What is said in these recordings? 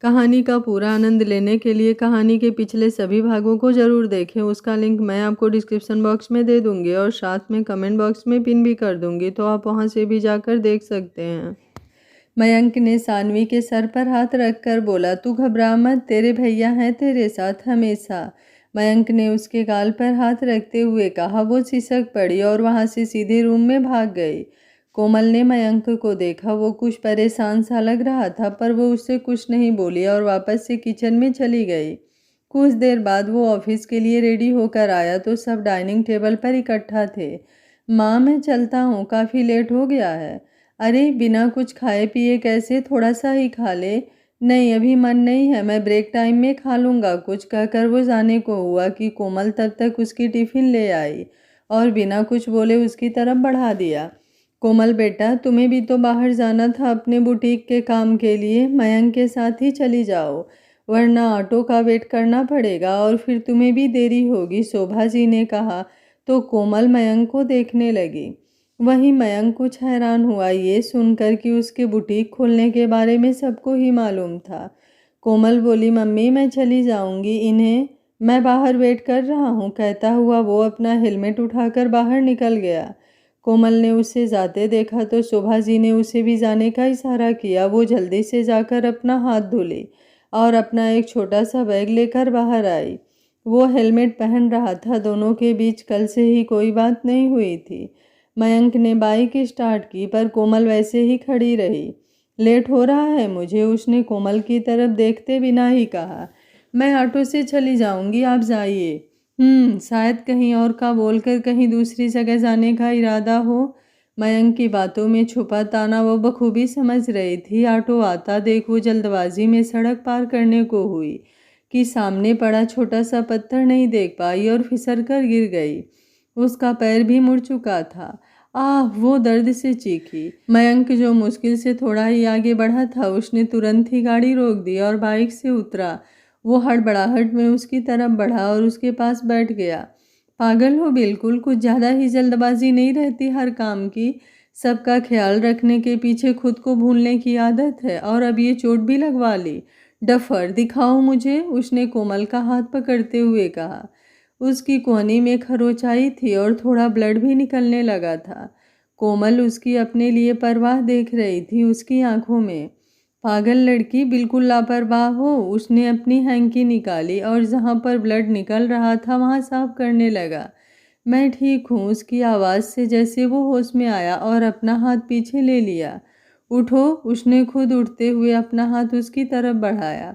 कहानी का पूरा आनंद लेने के लिए कहानी के पिछले सभी भागों को ज़रूर देखें। उसका लिंक मैं आपको डिस्क्रिप्शन बॉक्स में दे दूँगी और साथ में कमेंट बॉक्स में पिन भी कर दूँगी, तो आप वहाँ से भी जाकर देख सकते हैं। मयंक ने सानवी के सर पर हाथ रखकर बोला, तू घबरा मत, तेरे भैया हैं तेरे साथ हमेशा। मयंक ने उसके गाल पर हाथ रखते हुए कहा। वो सिसक पड़ी और वहाँ से सीधे रूम में भाग गई। कोमल ने मयंक को देखा। वो कुछ परेशान सा लग रहा था, पर वो उससे कुछ नहीं बोली और वापस से किचन में चली गई। कुछ देर बाद वो ऑफिस के लिए रेडी होकर आया तो सब डाइनिंग टेबल पर इकट्ठा थे। माँ, मैं चलता हूँ, काफ़ी लेट हो गया है। अरे, बिना कुछ खाए पिए कैसे, थोड़ा सा ही खा ले। नहीं, अभी मन नहीं है, मैं ब्रेक टाइम में खा लूँगा कुछ, कहकर वो जाने को हुआ कि कोमल तब तक उसकी टिफ़िन ले आई और बिना कुछ बोले उसकी तरफ बढ़ा दिया। कोमल बेटा, तुम्हें भी तो बाहर जाना था अपने बुटीक के काम के लिए, मयंक के साथ ही चली जाओ, वरना ऑटो का वेट करना पड़ेगा और फिर तुम्हें भी देरी होगी, शोभा जी ने कहा। तो कोमल मयंक को देखने लगी। वहीं मयंक कुछ हैरान हुआ ये सुनकर कि उसके बुटीक खोलने के बारे में सबको ही मालूम था। कोमल बोली, मम्मी मैं चली जाऊंगी, इन्हें मैं बाहर वेट कर रहा हूँ, कहता हुआ वो अपना हेलमेट उठाकर बाहर निकल गया। कोमल ने उसे जाते देखा तो शोभा जी ने उसे भी जाने का इशारा किया। वो जल्दी से जाकर अपना हाथ धुली और अपना एक छोटा सा बैग लेकर बाहर आई। वो हेलमेट पहन रहा था। दोनों के बीच कल से ही कोई बात नहीं हुई थी। मयंक ने बाइक स्टार्ट की, पर कोमल वैसे ही खड़ी रही। लेट हो रहा है मुझे, उसने कोमल की तरफ देखते बिना ही कहा। मैं ऑटो से चली जाऊंगी, आप जाइए। शायद कहीं और का बोलकर कहीं दूसरी जगह जाने का इरादा हो। मयंक की बातों में छुपा ताना वो बखूबी समझ रही थी। ऑटो आता देख वो जल्दबाजी में सड़क पार करने को हुई कि सामने पड़ा छोटा सा पत्थर नहीं देख पाई और फिसल कर गिर गई। उसका पैर भी मुड़ चुका था। आह, वो दर्द से चीखी। मयंक जो मुश्किल से थोड़ा ही आगे बढ़ा था, उसने तुरंत ही गाड़ी रोक दी और बाइक से उतरा। वो हड़बड़ाहट में उसकी तरफ बढ़ा और उसके पास बैठ गया। पागल हो बिल्कुल, कुछ ज़्यादा ही जल्दबाजी नहीं रहती हर काम की। सबका ख्याल रखने के पीछे खुद को भूलने की आदत है, और अब ये चोट भी लगवा ली। डफर, दिखाओ मुझे, उसने कोमल का हाथ पकड़ते हुए कहा। उसकी कोहनी में खरोच आई थी और थोड़ा ब्लड भी निकलने लगा था। कोमल उसकी अपने लिए परवाह देख रही थी उसकी आंखों में। पागल लड़की, बिल्कुल लापरवाह हो। उसने अपनी हैंकी निकाली और जहां पर ब्लड निकल रहा था वहां साफ करने लगा। मैं ठीक हूँ, उसकी आवाज़ से जैसे वो होश में आया और अपना हाथ पीछे ले लिया। उठो, उसने खुद उठते हुए अपना हाथ उसकी तरफ बढ़ाया।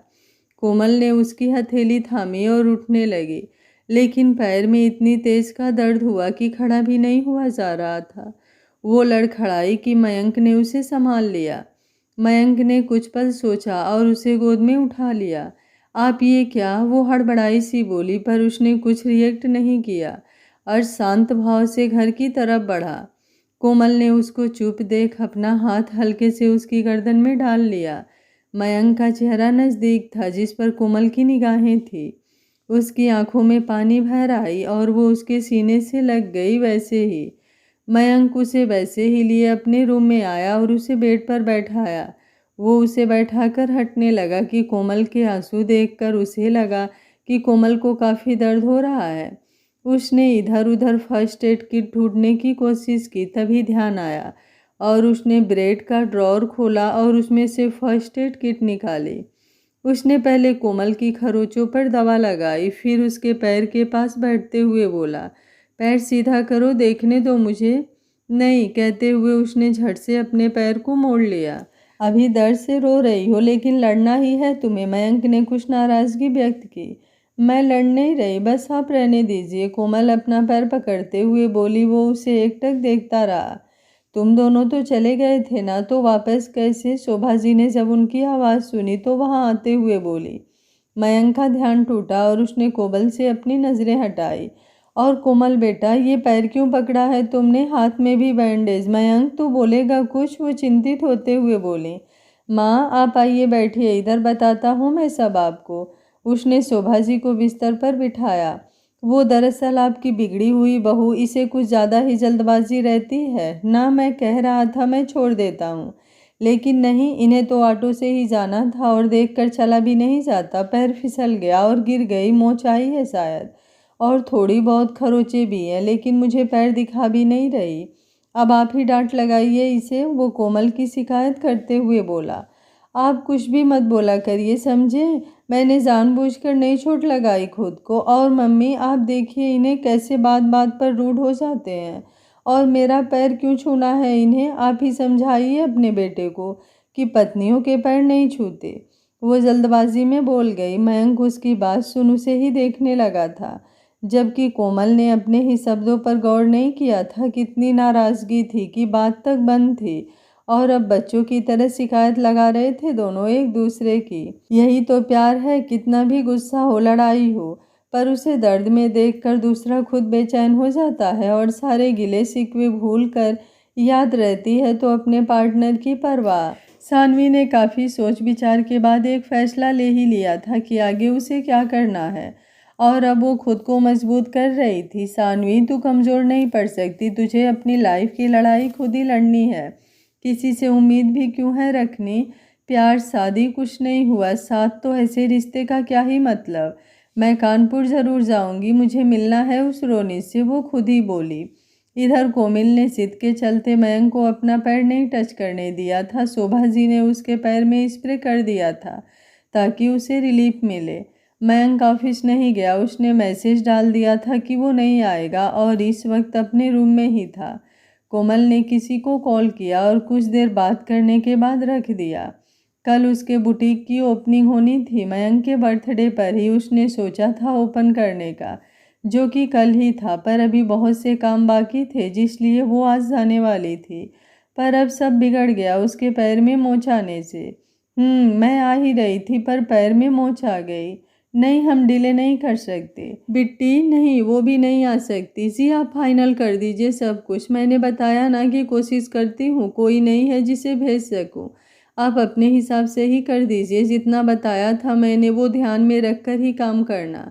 कोमल ने उसकी हथेली थामी और उठने लगी, लेकिन पैर में इतनी तेज का दर्द हुआ कि खड़ा भी नहीं हुआ जा रहा था। वो लड़खड़ाई कि मयंक ने उसे संभाल लिया। मयंक ने कुछ पल सोचा और उसे गोद में उठा लिया। आप ये क्या, वो हड़बड़ाई सी बोली, पर उसने कुछ रिएक्ट नहीं किया और शांत भाव से घर की तरफ बढ़ा। कोमल ने उसको चुप देख अपना हाथ हल्के से उसकी गर्दन में डाल लिया। मयंक का चेहरा नज़दीक था जिस पर कोमल की निगाहें थी। उसकी आंखों में पानी भर आई और वो उसके सीने से लग गई। वैसे ही मयंक उसे वैसे ही लिए अपने रूम में आया और उसे बेड पर बैठाया। वो उसे बैठाकर हटने लगा कि कोमल के आंसू देखकर उसे लगा कि कोमल को काफ़ी दर्द हो रहा है। उसने इधर उधर फर्स्ट एड किट ढूंढने की कोशिश की, तभी ध्यान आया और उसने ब्रेड का ड्रॉर खोला और उसमें से फर्स्ट एड किट निकाली। उसने पहले कोमल की खरोचों पर दवा लगाई, फिर उसके पैर के पास बैठते हुए बोला, पैर सीधा करो, देखने दो मुझे। नहीं, कहते हुए उसने झट से अपने पैर को मोड़ लिया। अभी दर्द से रो रही हो, लेकिन लड़ना ही है तुम्हें, मयंक ने कुछ नाराजगी व्यक्त की। मैं लड़ नहीं रही, बस आप रहने दीजिए, कोमल अपना पैर पकड़ते हुए बोली। वो उसे एकटक देखता रहा। तुम दोनों तो चले गए थे ना, तो वापस कैसे? शोभा जी ने जब उनकी आवाज़ सुनी तो वहां आते हुए बोली। मयंक का ध्यान टूटा और उसने कोमल से अपनी नज़रें हटाई। और कोमल बेटा, ये पैर क्यों पकड़ा है तुमने, हाथ में भी बैंडेज? मयंक, तू बोलेगा कुछ? वो चिंतित होते हुए बोले। माँ, आप आइए, बैठिए, इधर बताता हूँ मैं सब आपको। उसने शोभा जी को बिस्तर पर बिठाया। वो दरअसल आपकी बिगड़ी हुई बहू, इसे कुछ ज़्यादा ही जल्दबाजी रहती है ना, मैं कह रहा था मैं छोड़ देता हूँ, लेकिन नहीं, इन्हें तो ऑटो से ही जाना था और देखकर चला भी नहीं जाता। पैर फिसल गया और गिर गई, मोच आई है शायद, और थोड़ी बहुत खरोंचे भी हैं, लेकिन मुझे पैर दिखा भी नहीं रही। अब आप ही डांट लगाइए इसे, वो कोमल की शिकायत करते हुए बोला। आप कुछ भी मत बोला करिए, समझे? मैंने जानबूझकर नहीं चोट लगाई खुद को। और मम्मी, आप देखिए इन्हें कैसे बात बात पर रूड हो जाते हैं। और मेरा पैर क्यों छूना है इन्हें? आप ही समझाइए अपने बेटे को कि पत्नियों के पैर नहीं छूते। वो जल्दबाजी में बोल गई। मयंक उसकी बात सुन उसे ही देखने लगा था, जबकि कोमल ने अपने ही शब्दों पर गौर नहीं किया था। कितनी नाराज़गी थी कि बात तक बंद थी, और अब बच्चों की तरह शिकायत लगा रहे थे दोनों एक दूसरे की। यही तो प्यार है, कितना भी गुस्सा हो, लड़ाई हो, पर उसे दर्द में देखकर दूसरा खुद बेचैन हो जाता है और सारे गिले शिकवे भूल कर याद रहती है तो अपने पार्टनर की परवाह। सानवी ने काफ़ी सोच विचार के बाद एक फैसला ले ही लिया था कि आगे उसे क्या करना है, और अब वो खुद को मजबूत कर रही थी। सानवी, तू कमज़ोर नहीं पड़ सकती, तुझे अपनी लाइफ की लड़ाई खुद ही लड़नी है। किसी से उम्मीद भी क्यों है रखनी? प्यार शादी कुछ नहीं हुआ, साथ तो ऐसे रिश्ते का क्या ही मतलब। मैं कानपुर ज़रूर जाऊंगी, मुझे मिलना है उस रोनी से, वो खुद ही बोली। इधर कोमल ने जिद के चलते मयंक को अपना पैर नहीं टच करने दिया था। शोभा जी ने उसके पैर में स्प्रे कर दिया था ताकि उसे रिलीफ मिले। मयंक ऑफिस नहीं गया, उसने मैसेज डाल दिया था कि वो नहीं आएगा और इस वक्त अपने रूम में ही था। कोमल ने किसी को कॉल किया और कुछ देर बात करने के बाद रख दिया। कल उसके बुटीक की ओपनिंग होनी थी। मयंक के बर्थडे पर ही उसने सोचा था ओपन करने का, जो कि कल ही था, पर अभी बहुत से काम बाकी थे जिसलिए वो आज जाने वाली थी। पर अब सब बिगड़ गया उसके पैर में मोच आने से। मैं आ ही रही थी पर पैर में मोच आ गई। नहीं, हम डिले नहीं कर सकते। बिट्टी, नहीं, वो भी नहीं आ सकती। जी, आप फाइनल कर दीजिए सब कुछ। मैंने बताया ना कि कोशिश करती हूँ, कोई नहीं है जिसे भेज सकूँ। आप अपने हिसाब से ही कर दीजिए, जितना बताया था मैंने वो ध्यान में रखकर ही काम करना।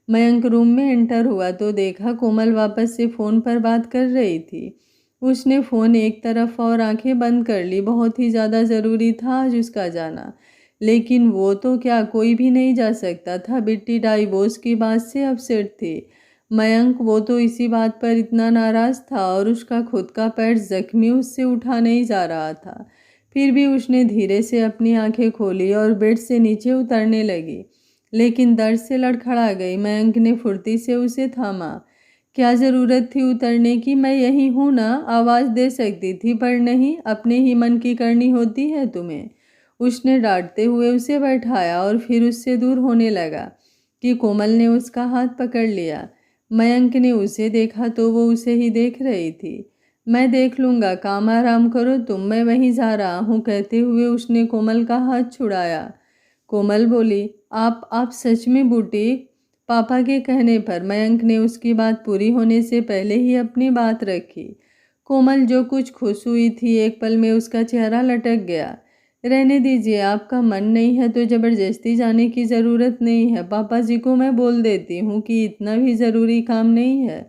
मयंक रूम में एंटर हुआ तो देखा कोमल वापस से फ़ोन पर बात कर रही थी। उसने फ़ोन एक तरफ और आंखें बंद कर ली। बहुत ही ज़्यादा ज़रूरी था आज उसका जाना, लेकिन वो तो क्या, कोई भी नहीं जा सकता था। बिट्टी डाइवोर्स की बात से अपसेट थी। मयंक, वो तो इसी बात पर इतना नाराज़ था और उसका खुद का पैर जख्मी उससे उठा नहीं जा रहा था। फिर भी उसने धीरे से अपनी आंखें खोली और बेड से नीचे उतरने लगी, लेकिन दर्द से लड़खड़ा गई। मयंक ने फुर्ती से उसे थामा। क्या ज़रूरत थी उतरने की? मैं यहीं हूँ ना, आवाज़ दे सकती थी, पर नहीं, अपने ही मन की करनी होती है तुम्हें। उसने डांटते हुए उसे बैठाया और फिर उससे दूर होने लगा कि कोमल ने उसका हाथ पकड़ लिया। मयंक ने उसे देखा तो वो उसे ही देख रही थी। मैं देख लूँगा, काम आराम करो तुम, मैं वहीं जा रहा हूँ, कहते हुए उसने कोमल का हाथ छुड़ाया। कोमल बोली, आप सच में बुटीक? पापा के कहने पर मयंक ने उसकी बात पूरी होने से पहले ही अपनी बात रखी। कोमल जो कुछ खुश हुई थी, एक पल में उसका चेहरा लटक गया। रहने दीजिए, आपका मन नहीं है तो ज़बरदस्ती जाने की ज़रूरत नहीं है। पापा जी को मैं बोल देती हूँ कि इतना भी ज़रूरी काम नहीं है,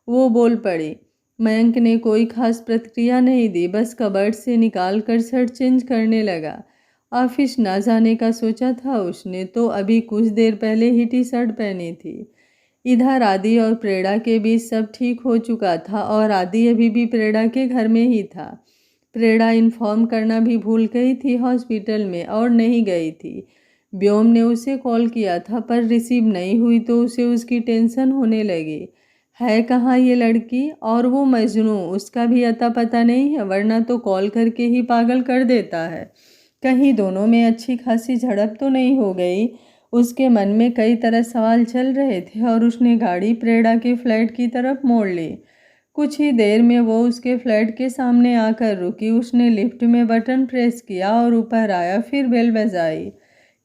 वो बोल पड़ी। मयंक ने कोई खास प्रतिक्रिया नहीं दी, बस कबर्ड से निकाल कर शर्ट चेंज करने लगा। ऑफिस ना जाने का सोचा था उसने तो अभी कुछ देर पहले ही टी शर्ट पहनी थी। इधर आदि और प्रेरणा के बीच सब ठीक हो चुका था और आदि अभी भी प्रेरणा के घर में ही था। प्रेरणा इन्फॉर्म करना भी भूल गई थी हॉस्पिटल में और नहीं गई थी। व्योम ने उसे कॉल किया था पर रिसीव नहीं हुई तो उसे उसकी टेंशन होने लगी। है कहाँ ये लड़की? और वो मजनू, उसका भी अता पता नहीं है, वरना तो कॉल करके ही पागल कर देता है। कहीं दोनों में अच्छी खासी झड़प तो नहीं हो गई? उसके मन में कई तरह सवाल चल रहे थे और उसने गाड़ी प्रेरणा के फ्लैट की तरफ मोड़ ली। कुछ ही देर में वो उसके फ्लैट के सामने आकर रुकी। उसने लिफ्ट में बटन प्रेस किया और ऊपर आया, फिर बेल बजाई।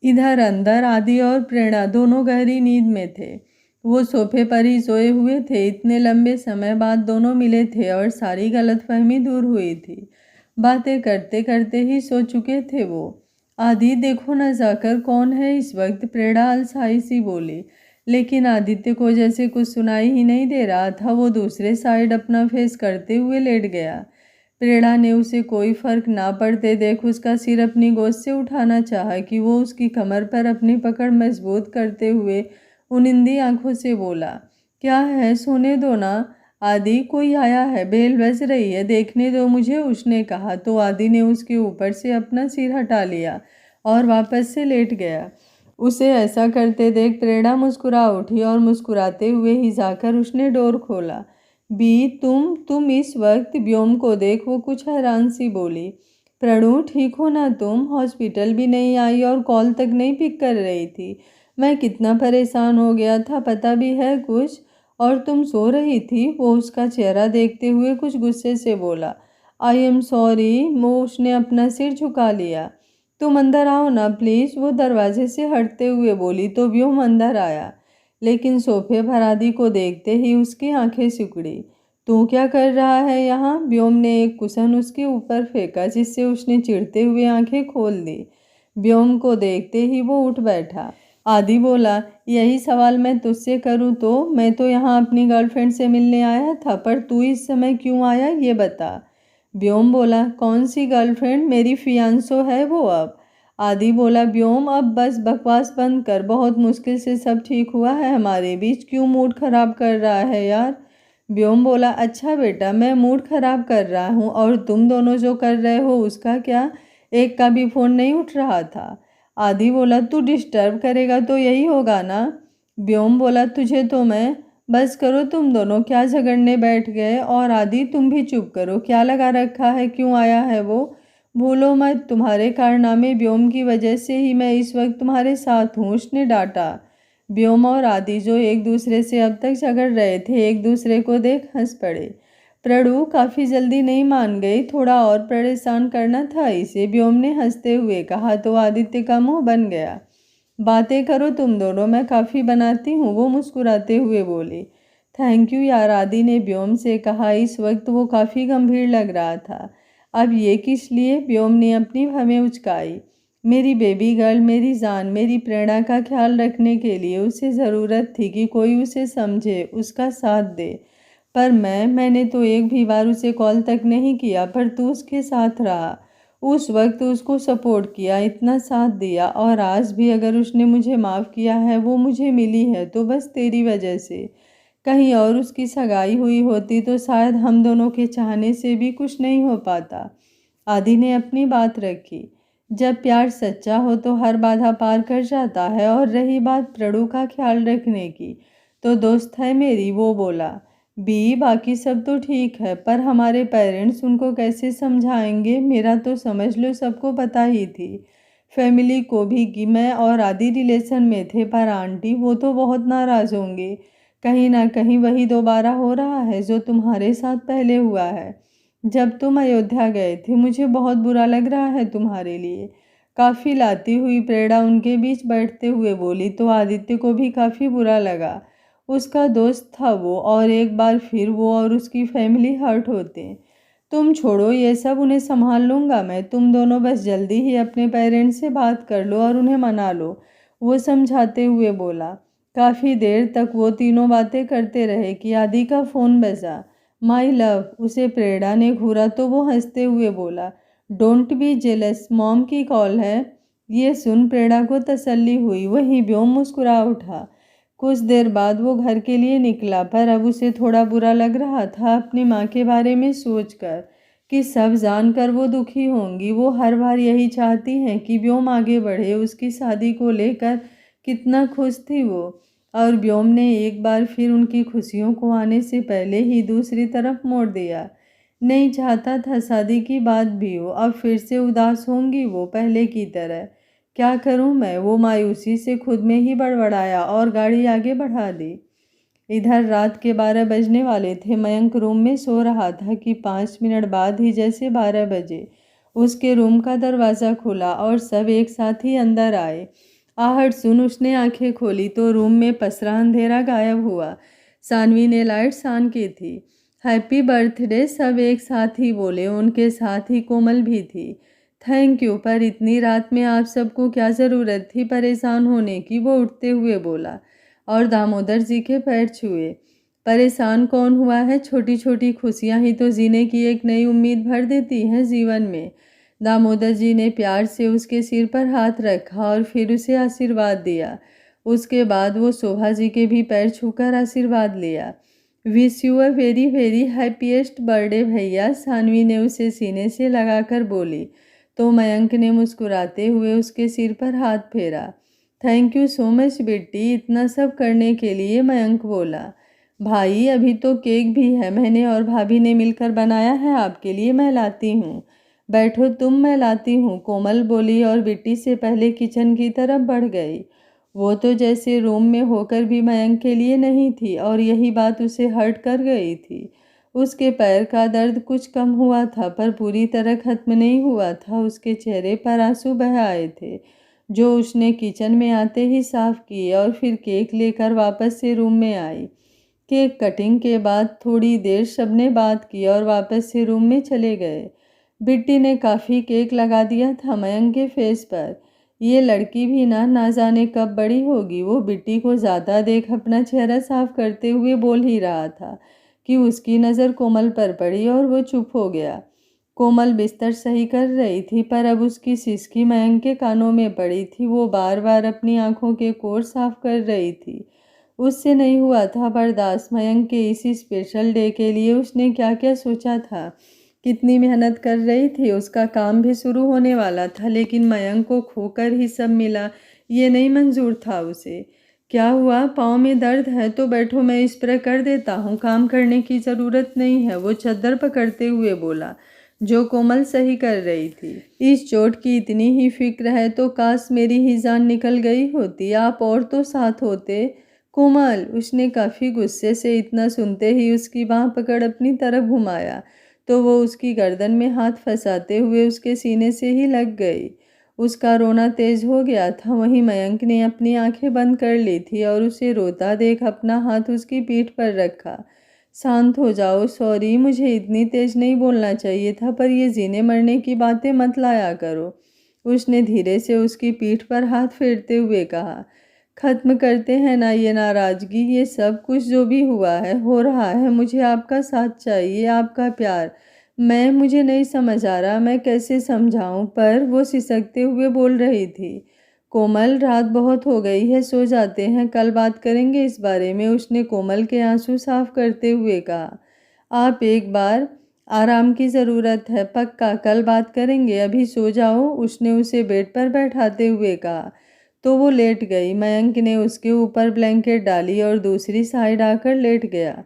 इधर अंदर आदि और प्रेरणा दोनों गहरी नींद में थे। वो सोफे पर ही सोए हुए थे। इतने लंबे समय बाद दोनों मिले थे और सारी गलतफहमी दूर हुई थी। बातें करते करते ही सो चुके थे वो। आदि, देखो ना जाकर कौन है इस वक्त, प्रेरणा अलसाई सी बोली। लेकिन आदित्य को जैसे कुछ सुनाई ही नहीं दे रहा था। वो दूसरे साइड अपना फेस करते हुए लेट गया। प्रेरणा ने उसे कोई फर्क ना पड़ते देख उसका सिर अपनी गोद से उठाना चाहा कि वो उसकी कमर पर अपनी पकड़ मजबूत करते हुए उनिंदी आंखों से बोला, क्या है, सोने दो ना। आदि, कोई आया है, बेल बज रही है, देखने दो मुझे, उसने कहा तो आदि ने उसके ऊपर से अपना सिर हटा लिया और वापस से लेट गया। उसे ऐसा करते देख प्रेरणा मुस्कुरा उठी और मुस्कुराते हुए ही जाकर उसने डोर खोला। बी, तुम इस वक्त व्योम को देख, वो कुछ हैरान सी बोली। प्रणु, ठीक हो ना तुम? हॉस्पिटल भी नहीं आई और कॉल तक नहीं पिक कर रही थी। मैं कितना परेशान हो गया था, पता भी है कुछ? और तुम सो रही थी? वो उसका चेहरा देखते हुए कुछ गुस्से से बोला। I am sorry. वो उसने अपना सिर झुका लिया। तुम अंदर आओ ना प्लीज़, वो दरवाजे से हटते हुए बोली तो व्योम अंदर आया। लेकिन सोफे पर आदि को देखते ही उसकी आंखें सिकुड़ी। तू क्या कर रहा है यहाँ? व्योम ने एक कुशन उसके ऊपर फेंका जिससे उसने चिढ़ते हुए आंखें खोल दी। व्योम को देखते ही वो उठ बैठा। आदि बोला, यही सवाल मैं तुझसे करूँ तो? मैं तो यहाँ अपनी गर्लफ्रेंड से मिलने आया था, पर तू इस समय क्यों आया ये बता। व्योम बोला, कौन सी गर्लफ्रेंड? मेरी फियांसो है वो अब। आदि बोला, व्योम अब बस बकवास बंद कर, बहुत मुश्किल से सब ठीक हुआ है हमारे बीच, क्यों मूड खराब कर रहा है यार। व्योम बोला, अच्छा बेटा, मैं मूड खराब कर रहा हूँ और तुम दोनों जो कर रहे हो उसका क्या? एक का भी फोन नहीं उठ रहा था। आदि बोला, तू डिस्टर्ब करेगा तो यही होगा ना। व्योम बोला, तुझे तो मैं। बस करो तुम दोनों, क्या झगड़ने बैठ गए? और आदि तुम भी चुप करो, क्या लगा रखा है, क्यों आया है वो? भूलो मत, तुम्हारे कारनामे व्योम की वजह से ही मैं इस वक्त तुम्हारे साथ हूँ, उसने डांटा। व्योम और आदि जो एक दूसरे से अब तक झगड़ रहे थे एक दूसरे को देख हंस पड़े। प्रणु काफ़ी जल्दी नहीं मान गई, थोड़ा और परेशान करना था इसे, व्योम ने हंसते हुए कहा तो आदित्य का मुंह बन गया। बातें करो तुम दोनों, मैं काफ़ी बनाती हूँ, वो मुस्कुराते हुए बोली। थैंक यू यार, आदि ने व्योम से कहा। इस वक्त वो काफ़ी गंभीर लग रहा था। अब ये किस लिए? व्योम ने अपनी भवें उचकाई। मेरी बेबी गर्ल, मेरी जान, मेरी प्रेरणा का ख्याल रखने के लिए उसे ज़रूरत थी कि कोई उसे समझे, उसका साथ दे। पर मैंने तो एक भी बार उसे कॉल तक नहीं किया, पर तू उसके साथ रहा, उस वक्त उसको सपोर्ट किया, इतना साथ दिया, और आज भी अगर उसने मुझे माफ़ किया है, वो मुझे मिली है तो बस तेरी वजह से। कहीं और उसकी सगाई हुई होती तो शायद हम दोनों के चाहने से भी कुछ नहीं हो पाता। आदि ने अपनी बात रखी। जब प्यार सच्चा हो तो हर बाधा पार कर जाता है। और रही बात प्रणु का ख्याल रखने की, तो दोस्त है मेरी, वो बोला। बी, बाकी सब तो ठीक है, पर हमारे पेरेंट्स, उनको कैसे समझाएंगे? मेरा तो समझ लो सबको पता ही थी, फैमिली को भी, कि मैं और आदि रिलेशन में थे, पर आंटी वो तो बहुत नाराज़ होंगे। कहीं ना कहीं वही दोबारा हो रहा है जो तुम्हारे साथ पहले हुआ है। जब तुम अयोध्या गए थे, मुझे बहुत बुरा लग रहा है तुम्हारे लिए। काफ़ी लाती हुई प्रेरणा उनके बीच बैठते हुए बोली तो आदित्य को भी काफ़ी बुरा लगा। उसका दोस्त था वो, और एक बार फिर वो और उसकी फैमिली हर्ट होते। तुम छोड़ो ये सब, उन्हें संभाल लूँगा मैं, तुम दोनों बस जल्दी ही अपने पेरेंट्स से बात कर लो और उन्हें मना लो, वो समझाते हुए बोला। काफ़ी देर तक वो तीनों बातें करते रहे कि आदि का फ़ोन बजा। माई लव, उसे प्रेरणा ने घूरा तो वो हंसते हुए बोला, डोंट बी जेलस, मॉम की कॉल है। ये सुन प्रेरणा को तसल्ली हुई, वहीं व्योम मुस्कुरा उठा। कुछ देर बाद वो घर के लिए निकला, पर अब उसे थोड़ा बुरा लग रहा था अपनी माँ के बारे में सोचकर, कि सब जानकर वो दुखी होंगी। वो हर बार यही चाहती हैं कि व्योम आगे बढ़े, उसकी शादी को लेकर कितना खुश थी वो, और व्योम ने एक बार फिर उनकी खुशियों को आने से पहले ही दूसरी तरफ मोड़ दिया। नहीं चाहता था शादी की बात भी हो, अब फिर से उदास होंगी वो पहले की तरह। क्या करूं मैं? वो मायूसी से खुद में ही बड़बड़ाया और गाड़ी आगे बढ़ा दी। इधर रात के 12 बजने वाले थे। मयंक रूम में सो रहा था कि 5 मिनट बाद ही जैसे 12 बजे उसके रूम का दरवाज़ा खुला और सब एक साथ ही अंदर आए। आहट सुन उसने आंखें खोली तो रूम में पसरा अंधेरा गायब हुआ। सानवी ने लाइट्स ऑन की थी। हैप्पी बर्थडे, सब एक साथ ही बोले, उनके साथ ही कोमल भी थी। थैंक यू, पर इतनी रात में आप सबको क्या ज़रूरत थी परेशान होने की? वो उठते हुए बोला और दामोदर जी के पैर छुए। परेशान कौन हुआ है, छोटी छोटी खुशियां ही तो जीने की एक नई उम्मीद भर देती हैं जीवन में। दामोदर जी ने प्यार से उसके सिर पर हाथ रखा और फिर उसे आशीर्वाद दिया। उसके बाद वो शोभा जी के भी पैर छूकर आशीर्वाद लिया। Wish you a very very happiest birthday भैया, सानवी ने उसे सीने से लगाकर बोली। तो मयंक ने मुस्कुराते हुए उसके सिर पर हाथ फेरा। थैंक यू सो मच बेटी, इतना सब करने के लिए, मयंक बोला। भाई अभी तो केक भी है, मैंने और भाभी ने मिलकर बनाया है आपके लिए, मैं लाती हूँ। बैठो तुम, मैं लाती हूँ, कोमल बोली और बिट्टी से पहले किचन की तरफ बढ़ गई। वो तो जैसे रूम में होकर भी मयंक के लिए नहीं थी और यही बात उसे हर्ट कर गई थी। उसके पैर का दर्द कुछ कम हुआ था पर पूरी तरह खत्म नहीं हुआ था। उसके चेहरे पर आंसू बह आए थे जो उसने किचन में आते ही साफ किए और फिर केक लेकर वापस से रूम में आई। केक कटिंग के बाद थोड़ी देर सबने बात की और वापस से रूम में चले गए। बिट्टी ने काफ़ी केक लगा दिया था मयंक के फेस पर। ये लड़की भी ना जाने कब बड़ी होगी। वो बिट्टी को ज़्यादा देख अपना चेहरा साफ करते हुए बोल ही रहा था कि उसकी नज़र कोमल पर पड़ी और वो चुप हो गया। कोमल बिस्तर सही कर रही थी पर अब उसकी सिसकी मयंक के कानों में पड़ी थी। वो बार बार अपनी आंखों के कोर साफ कर रही थी। उससे नहीं हुआ था बर्दाश्त। मयंक के इसी स्पेशल डे के लिए उसने क्या क्या सोचा था, कितनी मेहनत कर रही थी। उसका काम भी शुरू होने वाला था लेकिन मयंक को खोकर ही सब मिला, ये नहीं मंजूर था उसे। क्या हुआ, पाँव में दर्द है तो बैठो, मैं स्प्रे कर देता हूँ, काम करने की ज़रूरत नहीं है, वो चद्दर पकड़ते हुए बोला जो कोमल सही कर रही थी। इस चोट की इतनी ही फिक्र है तो काश मेरी ही जान निकल गई होती, आप और तो साथ होते। कोमल, उसने काफ़ी गुस्से से। इतना सुनते ही उसकी बाँह पकड़ अपनी तरफ घुमाया तो वो उसकी गर्दन में हाथ फंसाते हुए उसके सीने से ही लग गई। उसका रोना तेज हो गया था। वहीं मयंक ने अपनी आंखें बंद कर ली थी और उसे रोता देख अपना हाथ उसकी पीठ पर रखा। शांत हो जाओ, सॉरी, मुझे इतनी तेज नहीं बोलना चाहिए था, पर ये जीने मरने की बातें मत लाया करो, उसने धीरे से उसकी पीठ पर हाथ फेरते हुए कहा। खत्म करते हैं ना ये नाराज़गी, ये सब कुछ जो भी हुआ है हो रहा है। मुझे आपका साथ चाहिए, आपका प्यार। मुझे नहीं समझ आ रहा मैं कैसे समझाऊं, पर वो सिसकते हुए बोल रही थी। कोमल, रात बहुत हो गई है, सो जाते हैं, कल बात करेंगे इस बारे में, उसने कोमल के आंसू साफ करते हुए कहा। आप एक बार आराम की ज़रूरत है, पक्का कल बात करेंगे, अभी सो जाओ, उसने उसे बेड पर बैठाते हुए कहा। तो वो लेट गई। मयंक ने उसके ऊपर ब्लैंकेट डाली और दूसरी साइड आकर लेट गया।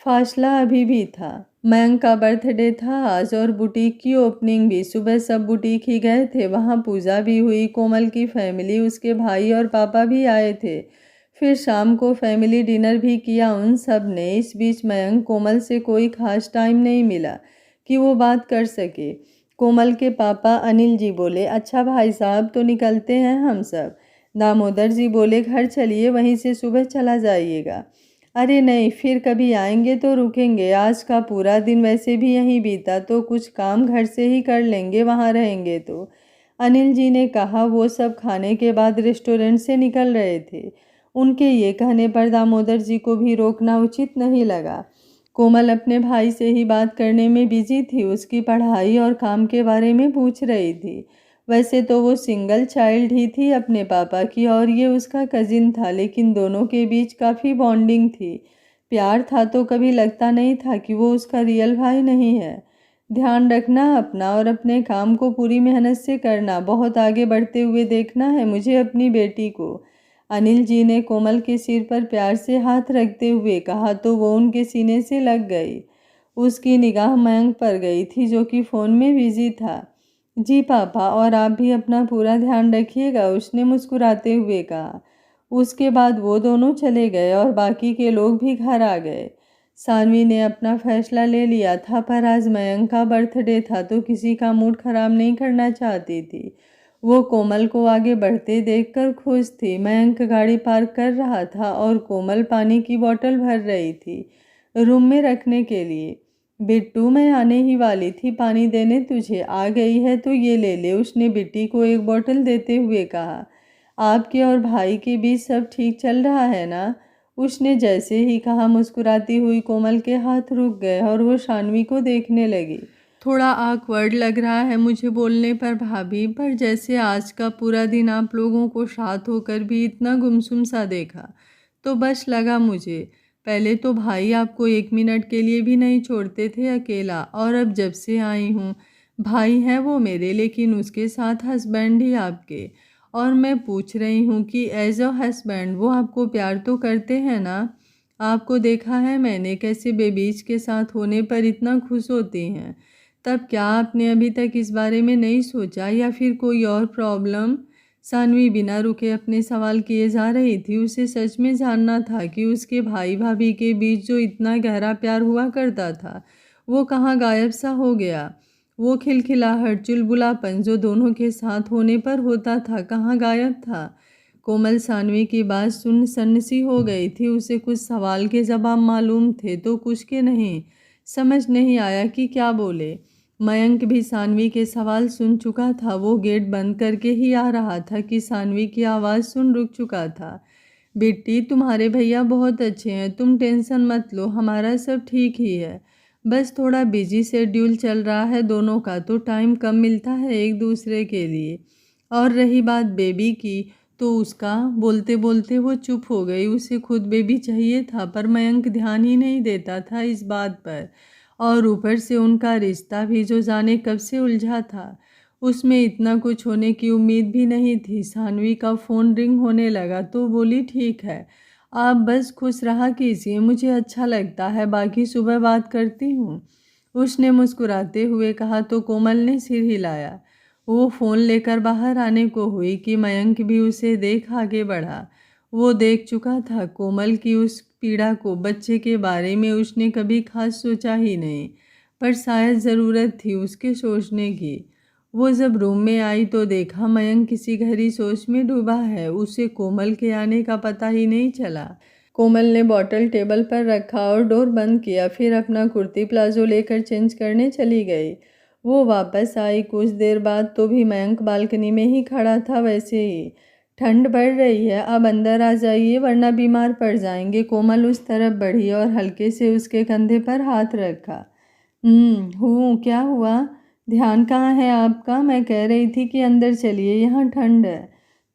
फासला अभी भी था। मयंक का बर्थडे था आज और बुटीक की ओपनिंग भी। सुबह सब बुटीक ही गए थे, वहाँ पूजा भी हुई। कोमल की फैमिली, उसके भाई और पापा भी आए थे। फिर शाम को फैमिली डिनर भी किया उन सब ने। इस बीच मयंक कोमल से कोई खास टाइम नहीं मिला कि वो बात कर सके। कोमल के पापा अनिल जी बोले, अच्छा भाई साहब तो निकलते हैं हम सब। दामोदर जी बोले, घर चलिए, वहीं से सुबह चला जाइएगा। अरे नहीं, फिर कभी आएंगे तो रुकेंगे, आज का पूरा दिन वैसे भी यहीं बीता तो कुछ काम घर से ही कर लेंगे वहाँ रहेंगे तो, अनिल जी ने कहा। वो सब खाने के बाद रेस्टोरेंट से निकल रहे थे। उनके ये कहने पर दामोदर जी को भी रोकना उचित नहीं लगा। कोमल अपने भाई से ही बात करने में बिजी थी, उसकी पढ़ाई और काम के बारे में पूछ रही थी। वैसे तो वो सिंगल चाइल्ड ही थी अपने पापा की और ये उसका कजिन था, लेकिन दोनों के बीच काफ़ी बॉन्डिंग थी, प्यार था, तो कभी लगता नहीं था कि वो उसका रियल भाई नहीं है। ध्यान रखना अपना और अपने काम को पूरी मेहनत से करना, बहुत आगे बढ़ते हुए देखना है मुझे अपनी बेटी को, अनिल जी ने कोमल के सिर पर प्यार से हाथ रखते हुए कहा। तो वो उनके सीने से लग गई। उसकी निगाह मयंक पर गई थी जो कि फ़ोन में बिजी था। जी पापा, और आप भी अपना पूरा ध्यान रखिएगा, उसने मुस्कुराते हुए कहा। उसके बाद वो दोनों चले गए और बाकी के लोग भी घर आ गए। सानवी ने अपना फैसला ले लिया था पर आज मयंक का बर्थडे था तो किसी का मूड खराब नहीं करना चाहती थी। वो कोमल को आगे बढ़ते देखकर खुश थी। मयंक गाड़ी पार्क कर रहा था और कोमल पानी की बोतल भर रही थी रूम में रखने के लिए। बिट्टू, मैं आने ही वाली थी पानी देने तुझे, आ गई है तो ये ले ले, उसने बिट्टी को एक बोतल देते हुए कहा। आपके और भाई के बीच सब ठीक चल रहा है ना, उसने जैसे ही कहा मुस्कुराती हुई कोमल के हाथ रुक गए और वो शान्वी को देखने लगी। थोड़ा ऑकवर्ड लग रहा है मुझे बोलने पर भाभी, पर जैसे आज का पूरा दिन आप लोगों को साथ होकर भी इतना गुमसुम सा देखा तो बस लगा मुझे। पहले तो भाई आपको 1 मिनट के लिए भी नहीं छोड़ते थे अकेला, और अब जब से आई हूँ, भाई हैं वो मेरे लेकिन उसके साथ हस्बैंड ही आपके। और मैं पूछ रही हूँ कि एज अ हस्बैंड वो आपको प्यार तो करते हैं ना? आपको देखा है मैंने कैसे बेबीज के साथ होने पर इतना खुश होती हैं। तब क्या आपने अभी तक इस बारे में नहीं सोचा, या फिर कोई और प्रॉब्लम? सानवी बिना रुके अपने सवाल किए जा रही थी। उसे सच में जानना था कि उसके भाई भाभी के बीच जो इतना गहरा प्यार हुआ करता था वो कहाँ गायब सा हो गया। वो खिलखिलाहट, चुलबुलापन जो दोनों के साथ होने पर होता था कहाँ गायब था। कोमल सानवी की बात सुन सन्न सी हो गई थी। उसे कुछ सवाल के जवाब मालूम थे तो कुछ के नहीं। समझ नहीं आया कि क्या बोले। मयंक भी सानवी के सवाल सुन चुका था। वो गेट बंद करके ही आ रहा था कि सानवी की आवाज़ सुन रुक चुका था। बेटी, तुम्हारे भैया बहुत अच्छे हैं, तुम टेंशन मत लो, हमारा सब ठीक ही है। बस थोड़ा बिजी शेड्यूल चल रहा है दोनों का, तो टाइम कम मिलता है एक दूसरे के लिए। और रही बात बेबी की, तो उसका बोलते बोलते वो चुप हो गई। उसे खुद बेबी चाहिए था, पर मयंक ध्यान ही नहीं देता था इस बात पर। और ऊपर से उनका रिश्ता भी जो जाने कब से उलझा था, उसमें इतना कुछ होने की उम्मीद भी नहीं थी। सानवी का फ़ोन रिंग होने लगा तो बोली, ठीक है, आप बस खुश रहा कीजिए, मुझे अच्छा लगता है, बाकी सुबह बात करती हूँ, उसने मुस्कुराते हुए कहा। तो कोमल ने सिर हिलाया। वो फ़ोन लेकर बाहर आने को हुई कि मयंक भी उसे देख आगे बढ़ा। वो देख चुका था कोमल की उस पीड़ा को। बच्चे के बारे में उसने कभी खास सोचा ही नहीं, पर शायद ज़रूरत थी उसके सोचने की। वो जब रूम में आई तो देखा मयंक किसी गहरी सोच में डूबा है। उसे कोमल के आने का पता ही नहीं चला। कोमल ने बॉटल टेबल पर रखा और डोर बंद किया, फिर अपना कुर्ती प्लाजो लेकर चेंज करने चली गई। वो वापस आई कुछ देर बाद तो भी मयंक बालकनी में ही खड़ा था वैसे ही। ठंड बढ़ रही है, अब अंदर आ जाइए वरना बीमार पड़ जाएंगे। कोमल उस तरफ बढ़ी और हल्के से उसके कंधे पर हाथ रखा। हूँ, क्या हुआ? ध्यान कहाँ है आपका? मैं कह रही थी कि अंदर चलिए, यहाँ ठंड है।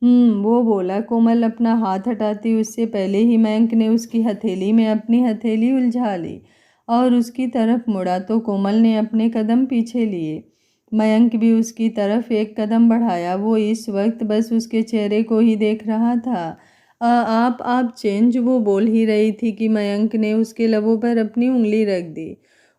वो बोला। कोमल अपना हाथ हटाती उससे पहले ही मयंक ने उसकी हथेली में अपनी हथेली उलझा ली और उसकी तरफ मुड़ा तो कोमल ने अपने कदम पीछे लिए। मयंक भी उसकी तरफ एक कदम बढ़ाया। वो इस वक्त बस उसके चेहरे को ही देख रहा था। आप चेंज, वो बोल ही रही थी कि मयंक ने उसके लबों पर अपनी उंगली रख दी।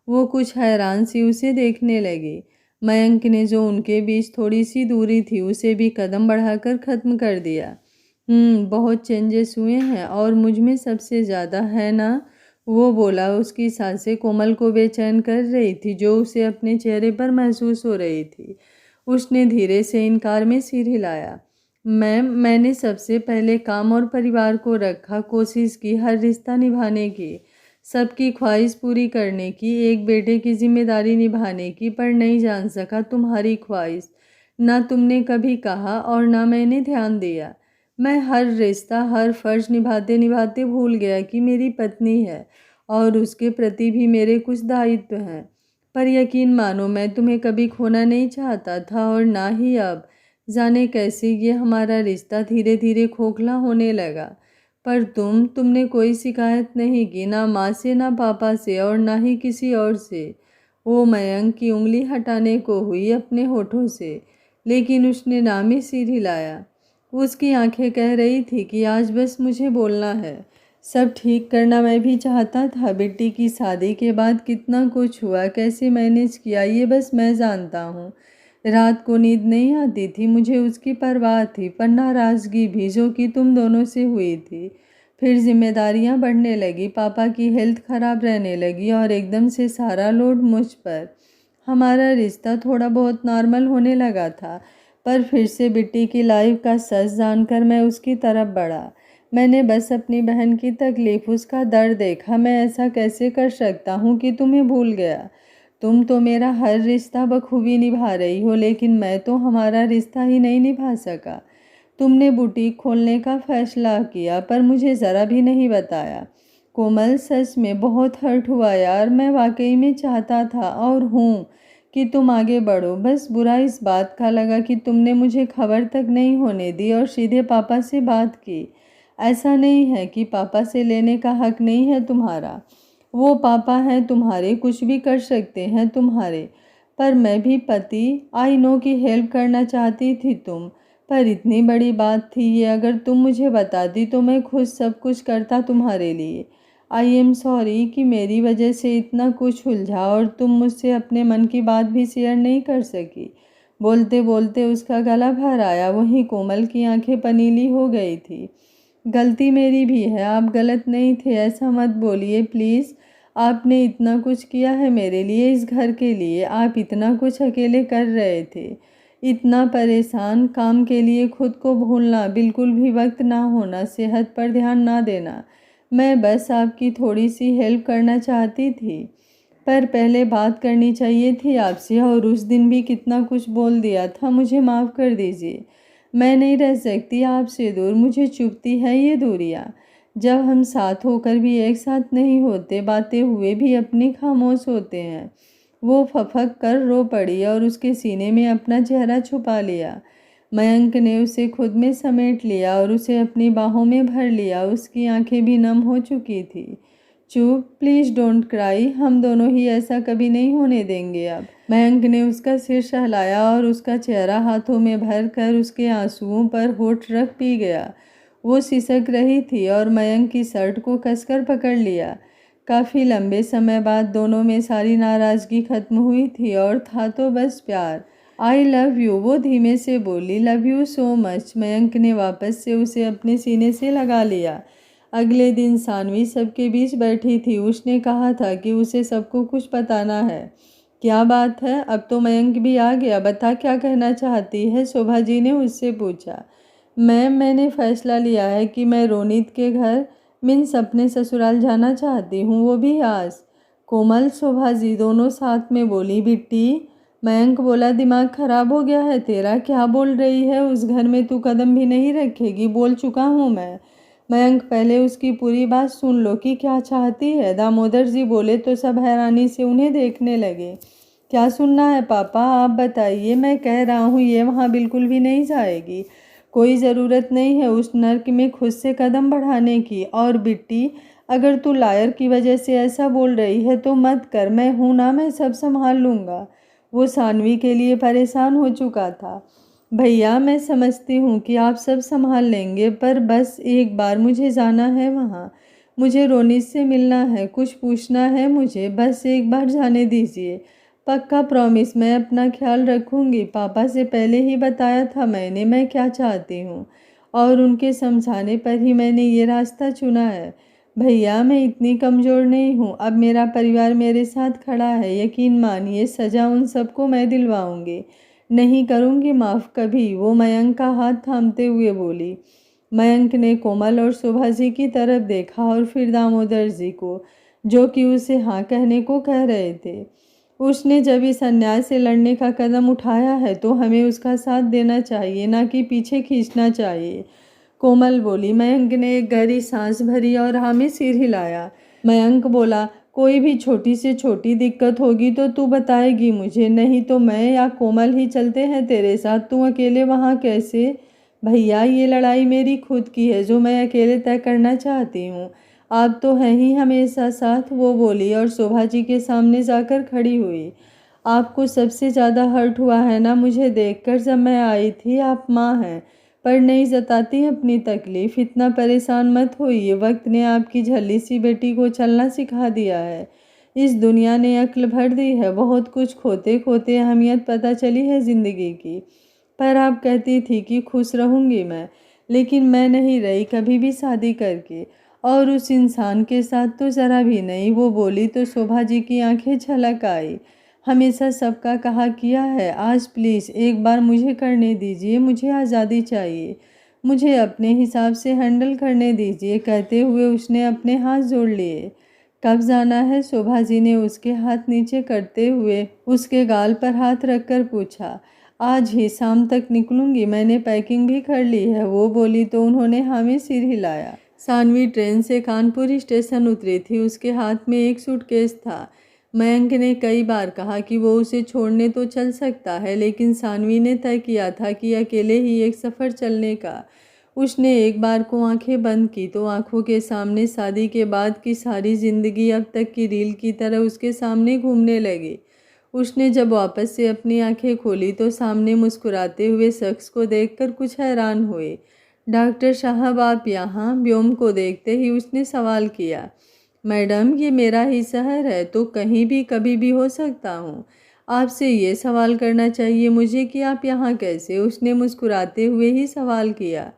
वो कुछ हैरान सी उसे देखने लगी। मयंक ने जो उनके बीच थोड़ी सी दूरी थी उसे भी कदम बढ़ाकर ख़त्म कर दिया। बहुत चेंजेस हुए हैं और मुझ में सबसे ज़्यादा, है ना? वो बोला। उसकी सांसें कोमल को बेचैन कर रही थी जो उसे अपने चेहरे पर महसूस हो रही थी। उसने धीरे से इनकार में सिर हिलाया। मैंने सबसे पहले काम और परिवार को रखा, कोशिश की हर रिश्ता निभाने की, सबकी ख्वाहिश पूरी करने की, एक बेटे की जिम्मेदारी निभाने की, पर नहीं जान सका तुम्हारी ख्वाहिश। ना तुमने कभी कहा और ना मैंने ध्यान दिया। मैं हर रिश्ता, हर फर्ज निभाते निभाते भूल गया कि मेरी पत्नी है और उसके प्रति भी मेरे कुछ दायित्व हैं। पर यकीन मानो, मैं तुम्हें कभी खोना नहीं चाहता था और ना ही अब। जाने कैसे ये हमारा रिश्ता धीरे धीरे खोखला होने लगा। पर तुमने कोई शिकायत नहीं की, ना माँ से, ना पापा से और ना ही किसी और से। वो मयंक की उंगली हटाने को हुई अपने होठों से, लेकिन उसने नाम ही सिर हिलाया। उसकी आंखें कह रही थी कि आज बस मुझे बोलना है। सब ठीक करना मैं भी चाहता था। बेटी की शादी के बाद कितना कुछ हुआ, कैसे मैनेज किया, ये बस मैं जानता हूँ। रात को नींद नहीं आती थी, मुझे उसकी परवाह थी, पर नाराज़गी भी जो कि तुम दोनों से हुई थी। फिर जिम्मेदारियां बढ़ने लगी, पापा की हेल्थ खराब रहने लगी और एकदम से सारा लोड मुझ पर। हमारा रिश्ता थोड़ा बहुत नॉर्मल होने लगा था, पर फिर से बिट्टी की लाइफ का सच जानकर मैं उसकी तरफ बढ़ा। मैंने बस अपनी बहन की तकलीफ, उसका दर्द देखा। मैं ऐसा कैसे कर सकता हूँ कि तुम्हें भूल गया? तुम तो मेरा हर रिश्ता बखूबी निभा रही हो, लेकिन मैं तो हमारा रिश्ता ही नहीं निभा सका। तुमने बुटीक खोलने का फैसला किया पर मुझे ज़रा भी नहीं बताया। कोमल, सच में बहुत हर्ट हुआ यार। मैं वाकई में चाहता था और हूँ कि तुम आगे बढ़ो। बस बुरा इस बात का लगा कि तुमने मुझे खबर तक नहीं होने दी और सीधे पापा से बात की। ऐसा नहीं है कि पापा से लेने का हक नहीं है तुम्हारा। वो पापा हैं तुम्हारे, कुछ भी कर सकते हैं तुम्हारे। पर मैं भी पति, आई नो कि हेल्प करना चाहती थी तुम, पर इतनी बड़ी बात थी ये। अगर तुम मुझे बताती तो मैं खुद सब कुछ करता तुम्हारे लिए। आई एम सॉरी कि मेरी वजह से इतना कुछ उलझा और तुम मुझसे अपने मन की बात भी शेयर नहीं कर सकी। बोलते बोलते उसका गला भर आया। वहीं कोमल की आंखें पनीली हो गई थी। गलती मेरी भी है, आप गलत नहीं थे, ऐसा मत बोलिए प्लीज़। आपने इतना कुछ किया है मेरे लिए, इस घर के लिए। आप इतना कुछ अकेले कर रहे थे, इतना परेशान, काम के लिए खुद को भूलना, बिल्कुल भी वक्त ना होना, सेहत पर ध्यान ना देना। मैं बस आपकी थोड़ी सी हेल्प करना चाहती थी, पर पहले बात करनी चाहिए थी आपसे। और उस दिन भी कितना कुछ बोल दिया था। मुझे माफ़ कर दीजिए। मैं नहीं रह सकती आपसे दूर, मुझे चुभती है ये दूरियाँ। जब हम साथ होकर भी एक साथ नहीं होते, बातें हुए भी अपनी खामोश होते हैं। वो फफक कर रो पड़ी और उसके सीने में अपना चेहरा छुपा लिया। मयंक ने उसे खुद में समेट लिया और उसे अपनी बाहों में भर लिया। उसकी आंखें भी नम हो चुकी थी। चुप, प्लीज़ डोंट क्राई, हम दोनों ही ऐसा कभी नहीं होने देंगे अब। मयंक ने उसका सिर सहलाया और उसका चेहरा हाथों में भर कर उसके आंसुओं पर होठ रख पी गया। वो सिसक रही थी और मयंक की शर्ट को कसकर पकड़ लिया। काफ़ी लंबे समय बाद दोनों में सारी नाराज़गी खत्म हुई थी और था तो बस प्यार। आई लव यू, वो धीमे से बोली। Love you so much. Mayank ने वापस से उसे अपने सीने से लगा लिया। अगले दिन सानवी सबके बीच बैठी थी। उसने कहा था कि उसे सबको कुछ बताना है। क्या बात है? अब तो मयंक भी आ गया, बता क्या कहना चाहती है? शोभा जी ने उससे पूछा। मैंने फैसला लिया है कि मैं रोनित के घर मीन्स अपने ससुराल जाना चाहती हूँ, वो भी आज। कोमल, शोभा जी दोनों साथ में बोली। बिट्टी, मयंक बोला, दिमाग खराब हो गया है तेरा? क्या बोल रही है? उस घर में तू कदम भी नहीं रखेगी, बोल चुका हूँ मैं। मयंक, पहले उसकी पूरी बात सुन लो कि क्या चाहती है। दामोदर जी बोले तो सब हैरानी से उन्हें देखने लगे। क्या सुनना है पापा, आप बताइए। मैं कह रहा हूँ ये वहाँ बिल्कुल भी नहीं जाएगी। कोई ज़रूरत नहीं है उस नर्क में खुद से कदम बढ़ाने की। और बिट्टी, अगर तू लायर की वजह से ऐसा बोल रही है तो मत कर, मैं हूँ ना, मैं सब संभाल लूँगा। वो सानवी के लिए परेशान हो चुका था। भैया, मैं समझती हूँ कि आप सब संभाल लेंगे, पर बस एक बार मुझे जाना है वहाँ। मुझे रोनित से मिलना है, कुछ पूछना है मुझे, बस एक बार जाने दीजिए। पक्का प्रॉमिस, मैं अपना ख्याल रखूँगी। पापा से पहले ही बताया था मैंने मैं क्या चाहती हूँ, और उनके समझाने पर ही मैंने ये रास्ता चुना है। भैया, मैं इतनी कमज़ोर नहीं हूँ। अब मेरा परिवार मेरे साथ खड़ा है, यकीन मानिए सज़ा उन सबको मैं दिलवाऊँगी। नहीं करूँगी माफ़ कभी, वो मयंक का हाथ थामते हुए बोली। मयंक ने कोमल और शोभा जी की तरफ देखा और फिर दामोदर जी को, जो कि उसे हाँ कहने को कह रहे थे। उसने जब इस अन्याय से लड़ने का कदम उठाया है तो हमें उसका साथ देना चाहिए, ना कि पीछे खींचना चाहिए। कोमल बोली। मयंक ने एक गहरी सांस भरी और हाँ में सिर हिलाया। मयंक बोला, कोई भी छोटी से छोटी दिक्कत होगी तो तू बताएगी मुझे, नहीं तो मैं या कोमल ही चलते हैं तेरे साथ। तू अकेले वहाँ कैसे? भैया, ये लड़ाई मेरी खुद की है जो मैं अकेले तय करना चाहती हूँ। आप तो हैं ही हमेशा साथ, वो बोली और शोभा जी के सामने जाकर खड़ी हुई। आपको सबसे ज़्यादा हर्ट हुआ है ना मुझे देखकर जब मैं आई थी। आप माँ हैं पर नहीं जताती अपनी तकलीफ़। इतना परेशान मत होइए, वक्त ने आपकी झल्ली सी बेटी को चलना सिखा दिया है। इस दुनिया ने अक्ल भर दी है, बहुत कुछ खोते खोते अहमियत पता चली है ज़िंदगी की। पर आप कहती थी कि खुश रहूँगी मैं, लेकिन मैं नहीं रही कभी भी शादी करके, और उस इंसान के साथ तो ज़रा भी नहीं। वो बोली तो शोभा जी की आंखें छलक आई। हमेशा सबका कहा किया है, आज प्लीज़ एक बार मुझे करने दीजिए, मुझे आज़ादी चाहिए, मुझे अपने हिसाब से हैंडल करने दीजिए। कहते हुए उसने अपने हाथ जोड़ लिए। कब जाना है? शोभा जी ने उसके हाथ नीचे करते हुए उसके गाल पर हाथ रखकर पूछा। आज ही शाम तक निकलूंगी, मैंने पैकिंग भी कर ली है, वो बोली तो उन्होंने हाँ में सिर हिलाया। सानवी ट्रेन से कानपुर स्टेशन उतरी थी। उसके हाथ में एक सूटकेस था। मयंक ने कई बार कहा कि वो उसे छोड़ने तो चल सकता है, लेकिन सानवी ने तय किया था कि अकेले ही एक सफ़र चलने का। उसने एक बार को आंखें बंद की तो आंखों के सामने शादी के बाद की सारी ज़िंदगी अब तक की रील की तरह उसके सामने घूमने लगी। उसने जब वापस से अपनी आंखें खोली तो सामने मुस्कुराते हुए शख्स को देखकर कुछ हैरान हुए। डॉक्टर साहब आप यहाँ? व्योम को देखते ही उसने सवाल किया। मैडम ये मेरा ही शहर है तो कहीं भी कभी भी हो सकता हूँ। आपसे ये सवाल करना चाहिए मुझे कि आप यहाँ कैसे? उसने मुस्कुराते हुए ही सवाल किया।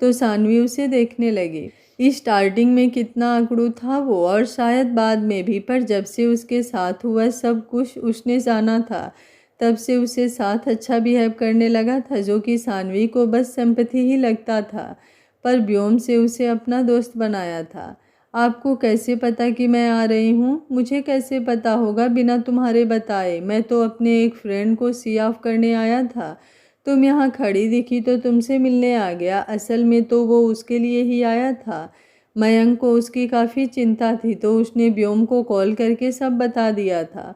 तो सानवी उसे देखने लगी। स्टार्टिंग में कितना अकड़ू था वो, और शायद बाद में भी, पर जब से उसके साथ हुआ सब कुछ उसने जाना था, तब से उसे साथ अच्छा बिहेव करने लगा था, जो कि सानवी को बस सिंपैथी ही लगता था, पर व्योम से उसे अपना दोस्त बनाया था। आपको कैसे पता कि मैं आ रही हूँ? मुझे कैसे पता होगा बिना तुम्हारे बताए? मैं तो अपने एक फ्रेंड को सी ऑफ करने आया था। तुम यहाँ खड़ी दिखी तो तुमसे मिलने आ गया। असल में तो वो उसके लिए ही आया था। मयंक को उसकी काफ़ी चिंता थी तो उसने व्योम को कॉल करके सब बता दिया था,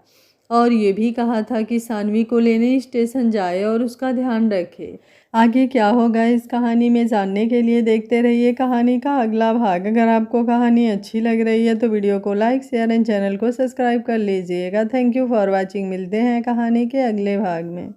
और ये भी कहा था कि सानवी को लेने स्टेशन जाए और उसका ध्यान रखे। आगे क्या होगा इस कहानी में जानने के लिए देखते रहिए कहानी का अगला भाग। अगर आपको कहानी अच्छी लग रही है तो वीडियो को लाइक, शेयर एंड चैनल को सब्सक्राइब कर लीजिएगा। Thank you for watching. मिलते हैं कहानी के अगले भाग में।